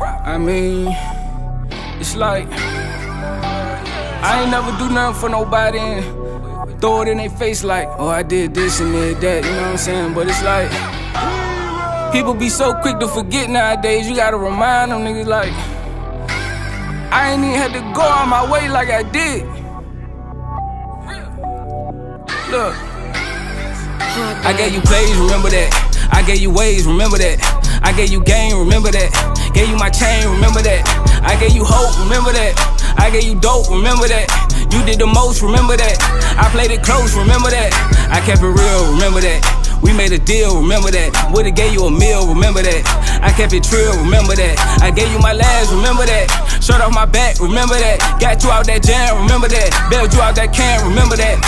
I mean, it's like I ain't never do nothing for nobody and throw it in their face like, oh, I did this and did that, you know what I'm saying? But it's like, people be so quick to forget nowadays, you gotta remind them niggas like, I ain't even had to go on my way like I did. Look, I gave you plays, remember that. I gave you ways, remember that. I gave you game, remember that. Gave you my chain, remember that. I gave you hope, remember that. I gave you dope, remember that. You did the most, remember that. I played it close, remember that. I kept it real, remember that. We made a deal, remember that. Would've gave you a meal, remember that. I kept it trill, remember that. I gave you my last, remember that. Shirt off my back, remember that. Got you out that jam, remember that. Bailed you out that can, remember that.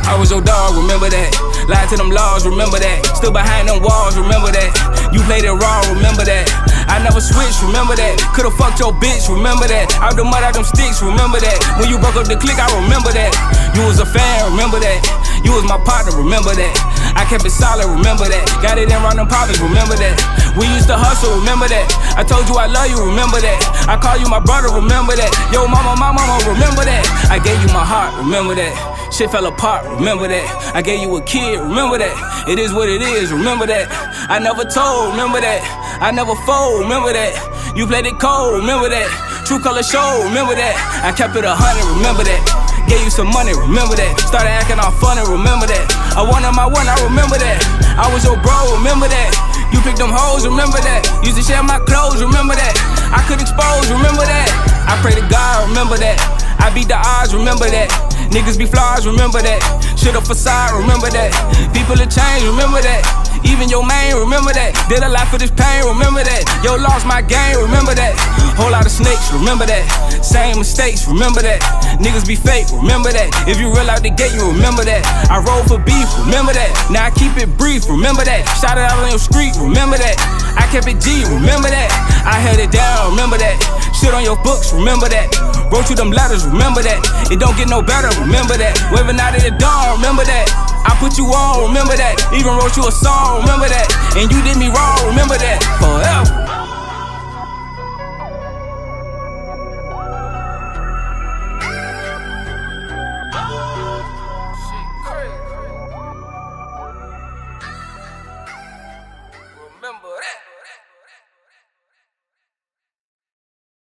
I was your dog, remember that. Lied to them laws, remember that. Still behind them walls, remember that. You played it raw, remember that. I never switched, remember that. Could've fucked your bitch, remember that. Out the mud, out them sticks, remember that. When you broke up the clique, I remember that. You was a fan, remember that. You was my partner, remember that. I kept it solid, remember that. Got it in round them poppers, remember that. We used to hustle, remember that. I told you I love you, remember that. I call you my brother, remember that. Yo, mama, my mama, remember that. I gave you my heart, remember that. Shit fell apart, remember that. I gave you a kid, remember that. It is what it is, remember that. I never told, remember that. I never fold, remember that. You played it cold, remember that. True color show, remember that. I kept it 100, remember that. Gave you some money, remember that. Started acting all funny, remember that. I wanted my one, I remember that. I was your bro, remember that. You picked them hoes, remember that. Used to share my clothes, remember that. I could expose, remember that. I pray to God, remember that. I beat the odds, remember that. Niggas be flaws, remember that. Shit a facade, remember that. People have changed, remember that. Even your man, remember that. Did a lot for this pain, remember that. Yo, lost my game, remember that. Whole lot of snakes, remember that. Same mistakes, remember that. Niggas be fake, remember that. If you real out the gate, you remember that. I roll for beef, remember that. Now I keep it brief, remember that. Shout it out on your street, remember that. I kept it G, remember that. I held it down, remember that. Shit on your books, remember that. Wrote you them letters, remember that. It don't get no better, remember that. Waveanatti the dawn, remember that. I put you on, remember that. Even wrote you a song, remember that. And you did me wrong, remember that. Forever.